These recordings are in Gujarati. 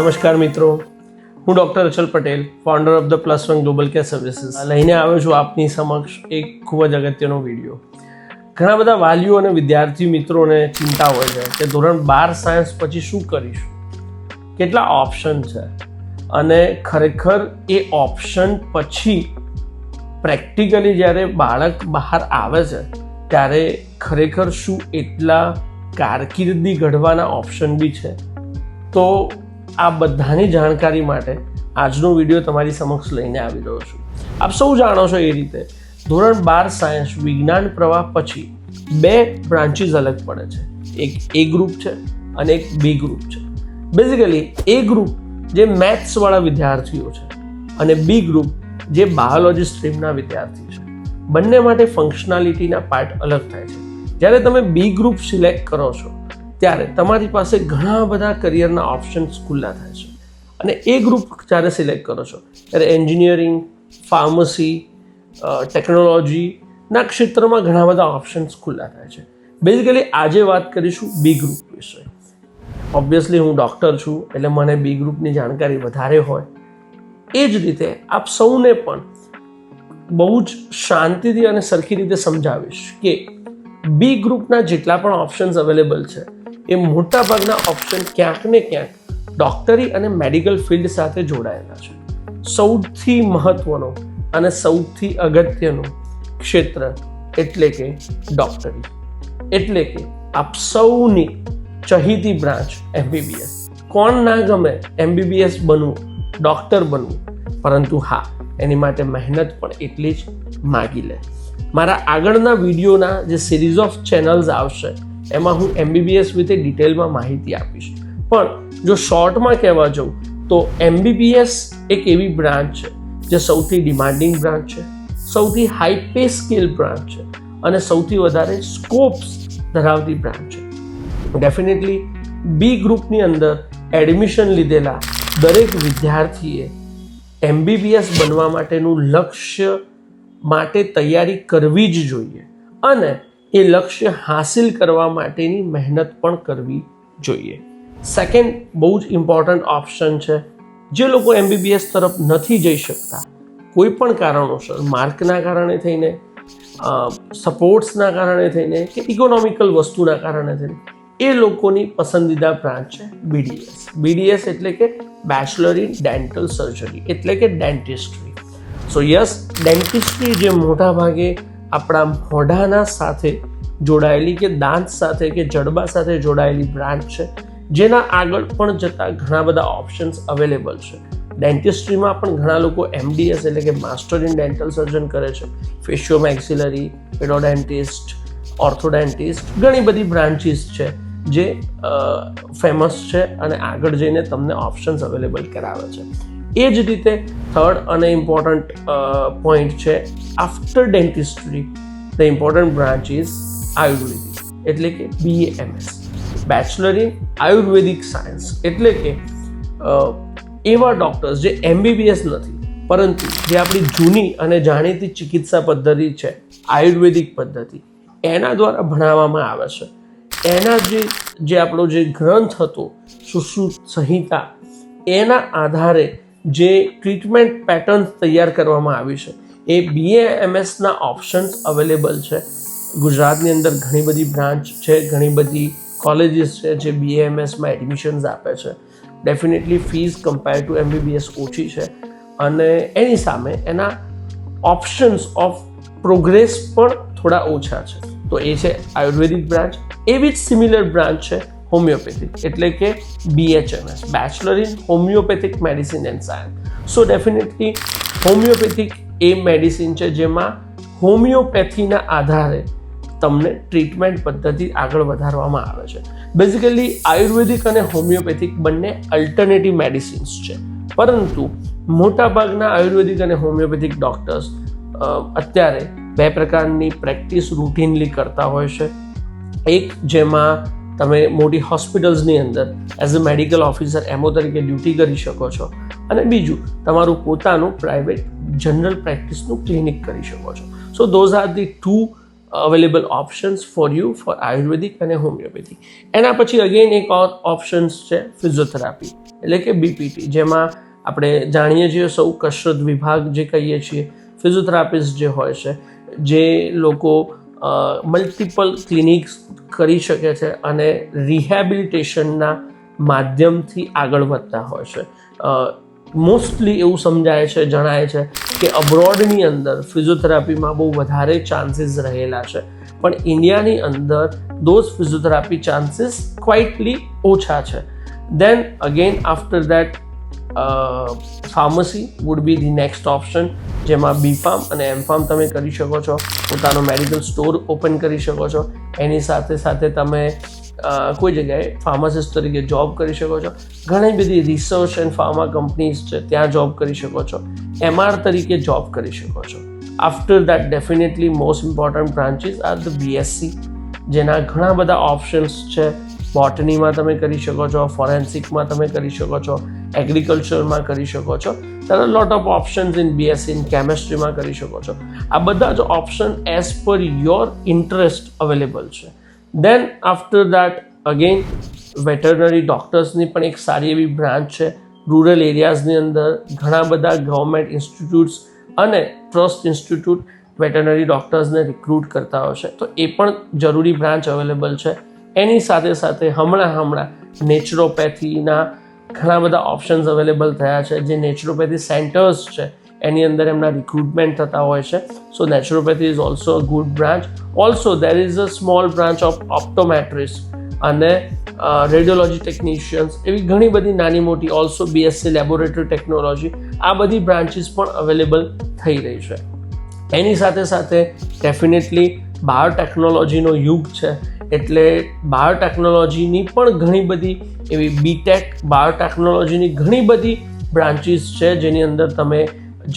નમસ્કાર મિત્રો, હું doctor Achal Patel, founder of the +1 global care services લઈને આવ્યો છું આપની સમક્ષ એક ખૂબ જ અગત્યનો વિડીયો. ઘણા બધા વાલીઓ અને વિદ્યાર્થી મિત્રોને ચિંતા હોય છે કે ધોરણ 12 સાયન્સ પછી શું કરીશું, કેટલા ઓપ્શન છે અને ખરેખર એ ઓપ્શન પછી પ્રેક્ટિકલી જ્યારે બાળક બહાર આવે છે ત્યારે ખરેખર શું એટલા કારકિર્દી ઘડવાના ઓપ્શન બી છે. તો આ બધાની જાણકારી માટે આજનો વિડીયો તમારી સમક્ષ લઈને આવી રહ્યો છું. આપ સૌ જાણો છો એ રીતે ધોરણ 12 સાયન્સ વિજ્ઞાન પ્રવાહ પછી બે બ્રાન્ચીસ અલગ પડે છે. એક એ ગ્રુપ છે અને એક બી ગ્રુપ છે. બેઝિકલી એ ગ્રુપ જે મેથ્સવાળા વિદ્યાર્થીઓ છે અને બી ગ્રુપ જે બાયોલોજી સ્ટ્રીમના વિદ્યાર્થી છે. બંને માટે ફંક્શનાલિટીના પાર્ટ અલગ થાય છે. જ્યારે તમે બી ગ્રુપ સિલેક્ટ કરો છો ત્યારે તમારી પાસે ઘણા બધા કરિયરના ઓપ્શન્સ ખુલ્લા થાય છે અને એ ગ્રુપ જ્યારે સિલેક્ટ કરો છો ત્યારે એન્જિનિયરિંગ, ફાર્મસી, ટેકનોલોજીના ક્ષેત્રમાં ઘણા બધા ઓપ્શન્સ ખુલ્લા થાય છે. બેઝિકલી આજે વાત કરીશું બી ગ્રુપ વિશે. ઓબ્વિયસલી હું ડૉક્ટર છું એટલે મને બી ગ્રુપની જાણકારી વધારે હોય. એ જ રીતે આપ સૌને પણ બહુ જ શાંતિથી અને સરખી રીતે સમજાવીશ કે બી ગ્રુપના જેટલા પણ ઓપ્શન્સ અવેલેબલ છે એ મોટાભાગના ઓપ્શન ક્યાંક ને ક્યાંક ડૉક્ટરી અને મેડિકલ ફિલ્ડ સાથે જોડાયેલા છે. સૌથી મહત્વનો અને સૌથી અગત્યનું ક્ષેત્ર એટલે કે ડૉક્ટરી, એટલે કે આપ સૌની ચહીતી બ્રાન્ચ MBBS. કોણ ના ગમે MBBS બનવું, ડૉક્ટર બનવું, પરંતુ હા એની માટે મહેનત પણ એટલી જ માગી લે. મારા આગળના વિડીયોના જે સિરીઝ ઓફ ચેનલ્સ આવશે એમાં હું MBBS વિશે ડિટેલમાં માહિતી આપીશ. પણ જો શોર્ટમાં કહેવા જાઉં તો MBBS એક એવી બ્રાન્ચ છે જે સૌથી ડિમાન્ડિંગ બ્રાન્ચ છે, સૌથી હાઈ પે સ્કેલ બ્રાન્ચ છે અને સૌથી વધારે સ્કોપ્સ ધરાવતી બ્રાન્ચ છે. ડેફિનેટલી બી ગ્રુપની અંદર એડમિશન લીધેલા દરેક વિદ્યાર્થીએ MBBS બનવા માટેનું લક્ષ્ય માટે તૈયારી કરવી જ જોઈએ અને એ લક્ષ્ય હાસિલ કરવા માટેની મહેનત પણ કરવી જોઈએ. સેકન્ડ બહુ જ ઇમ્પોર્ટન્ટ ઓપ્શન છે જે લોકો MBBS તરફ નથી જઈ શકતા કોઈ પણ કારણોસર, માર્કના કારણે થઈને, સપોર્ટ્સના કારણે થઈને કે ઇકોનોમિકલ વસ્તુના કારણે થઈને, એ લોકોની પસંદીદા બ્રાન્ચ છે BDS. BDS એટલે કે બેચલર ઇન ડેન્ટલ સર્જરી, એટલે કે ડેન્ટિસ્ટ્રી. સો યસ, ડેન્ટિસ્ટ્રી જે મોટા ભાગે આપણા મોઢાના સાથે જોડાયેલી કે દાંત સાથે કે જડબા સાથે જોડાયેલી બ્રાન્ચ છે જેના આગળ પણ જતા ઘણા બધા ઓપ્શન્સ અવેલેબલ છે. ડેન્ટિસ્ટ્રીમાં પણ ઘણા લોકો MDS એટલે કે માસ્ટર ઇન ડેન્ટલ સર્જન કરે છે. ફેશિયો મેક્સિલરી, પેડોડેન્ટિસ્ટ, ઓર્થોડેન્ટિસ્ટ, ઘણી બધી બ્રાન્ચીસ છે જે ફેમસ છે અને આગળ જઈને તમને ઓપ્શન્સ અવેલેબલ કરાવે છે. એ જ રીતે થર્ડ અને ઇમ્પોર્ટન્ટ પોઈન્ટ છે after dentistry the important branch is Ayurvedic, એટલે કે BAMS, bachelor in Ayurvedic science. એટલે કે એવા ડૉક્ટર્સ જે MBBS નથી પરંતુ જે આપણી જૂની અને જાણીતી ચિકિત્સા પદ્ધતિ છે આયુર્વેદિક પદ્ધતિ એના દ્વારા ભણાવવામાં આવે છે. એના જે આપણો જે ગ્રંથ હતો સુશ્રુત સંહિતા, એના આધારે જે ટ્રીટમેન્ટ પેટર્ન તૈયાર કરવામાં આવી છે એ BAMSના ઓપ્શન્સ અવેલેબલ છે. ગુજરાતની અંદર ઘણી બધી બ્રાન્ચ છે, ઘણી બધી કોલેજીસ છે જે BAMSમાં એડમિશન્સ આપે છે. Definitely fees compare to MBBS ઓછી છે અને એની સામે એના ઓપ્શન્સ ઓફ પ્રોગ્રેસ પણ થોડા ઓછા છે. તો એ છે આયુર્વેદિક બ્રાન્ચ. એવી જ સિમિલર બ્રાન્ચ છે હોમિયોપેથિક, એટલે કે BHMS, bachelor in homeopathic medicine and science. So definitely homeopathic A medicine છે જેમાં હોમિયોપેથીના આધારે તમને ટ્રીટમેન્ટ પદ્ધતિ આગળ વધારવામાં આવે છે. બેઝિકલી આયુર્વેદિક અને હોમિયોપેથિક બંને અલ્ટરનેટિવ મેડિસિન્સ છે, પરંતુ મોટાભાગના આયુર્વેદિક અને હોમિયોપેથિક ડૉક્ટર્સ અત્યારે બે પ્રકારની પ્રેક્ટિસ રૂટીનલી કરતા હોય છે. એક જેમાં તમે મોટી હોસ્પિટલ્સની અંદર as a medical officer MO તરીકે ડ્યુટી કરી શકો છો અને બીજું તમારું પોતાનું પ્રાઇવેટ જનરલ પ્રેક્ટિસનું ક્લિનિક કરી શકો છો. So those are the two available options for you for Ayurvedic અને હોમિયોપેથી. એના પછી અગેન એક ઓપ્શન્સ છે ફિઝિયોથેરાપી એટલે કે બીપીટી, જેમાં આપણે જાણીએ છીએ સૌ કસરત વિભાગ જે કહીએ છીએ, ફિઝિયોથેરાપિસ્ટ જે હોય છે, જે લોકો મલ્ટિપલ ક્લિનિક્સ કરી શકે છે અને રિહેબિલિટેશનના માધ્યમથી આગળ વધતા હોય છે. મોસ્ટલી એવું સમજાય છે, જણાય છે કે અબ્રોડની અંદર ફિઝિયોથેરાપીમાં બહુ વધારે ચાન્સીસ રહેલા છે, પણ ઇન્ડિયાની અંદર દોઝ ફિઝિયોથેરાપી ચાન્સીસ ક્વાઇટલી ઓછા છે. Then again after that pharmacy would be the next option, જેમાં બીફાર્મ અને એમફાર્મ તમે કરી શકો છો, પોતાનો મેડિકલ સ્ટોર ઓપન કરી શકો છો, એની સાથે સાથે તમે કોઈ જગ્યાએ ફાર્માસિસ્ટ તરીકે જોબ કરી શકો છો. ઘણી બધી રિસર્ચ એન્ડ ફાર્મા કંપનીઝ છે, ત્યાં જોબ કરી શકો છો, MR તરીકે જોબ કરી શકો છો. After that definitely most important branches are the BSc, જેના ઘણા બધા ઓપ્શન્સ છે. બોટનીમાં તમે કરી શકો છો, ફોરેન્સિકમાં તમે કરી શકો છો, એગ્રીકલ્ચરમાં કરી શકો છો. there are lot of options in BSc, in કેમેસ્ટ્રીમાં કરી શકો છો. આ બધા જ option as per your interest available છે. Then after that again veterinary ડૉક્ટર્સની પણ એક સારી એવી બ્રાન્ચ છે. રૂરલ એરિયાઝની અંદર ઘણા બધા ગવર્મેન્ટ ઇન્સ્ટિટ્યૂટ્સ અને ટ્રસ્ટ ઇન્સ્ટિટ્યૂટ વેટરનરી ડૉક્ટર્સને રિક્રુટ કરતા હોય છે, તો એ પણ જરૂરી બ્રાન્ચ અવેલેબલ છે. એની સાથે સાથે હમણાં નેચરોપેથીના ઘણા બધા ઓપ્શન્સ અવેલેબલ થયા છે. જે નેચરોપેથી સેન્ટર્સ છે એની અંદર એમના રિક્રુટમેન્ટ થતા હોય છે. So naturopathy is also a good branch. Also there is a small branch of optometrist અને રેડિયોલોજી ટેકનિશિયન્સ, એવી ઘણી બધી નાની મોટી, ઓલ્સો BSc લેબોરેટરી ટેકનોલોજી, આ બધી બ્રાન્ચીસ પણ અવેલેબલ થઈ રહી છે. એની સાથે સાથે ડેફિનેટલી બાયોટેકનોલોજીનો યુગ છે, એટલે બાયોટેકનોલોજીની પણ ઘણી બધી એવી બીટેક બાયોટેકનોલોજીની ઘણી બધી બ્રાન્ચીસ છે, જેની અંદર તમે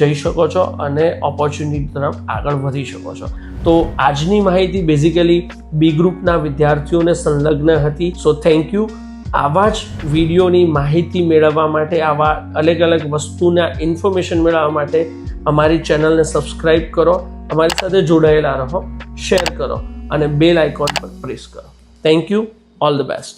જઈ શકો છો અને ઓપોર્ચ્યુનિટી તરફ આગળ વધી શકો છો. તો આજની માહિતી બેઝિકલી બી ગ્રુપના વિદ્યાર્થીઓને સંલગ્ન હતી. So thank you. આવા જ વિડીયોની માહિતી મેળવવા માટે, આવા અલગ અલગ વસ્તુના ઇન્ફોર્મેશન મેળવવા માટે અમારી ચેનલને સબસ્ક્રાઈબ કરો, અમારી સાથે જોડાયેલા રહો, શેર કરો અને બેલ આઇકોન પર પ્રેસ કરો. Thank you. All the best.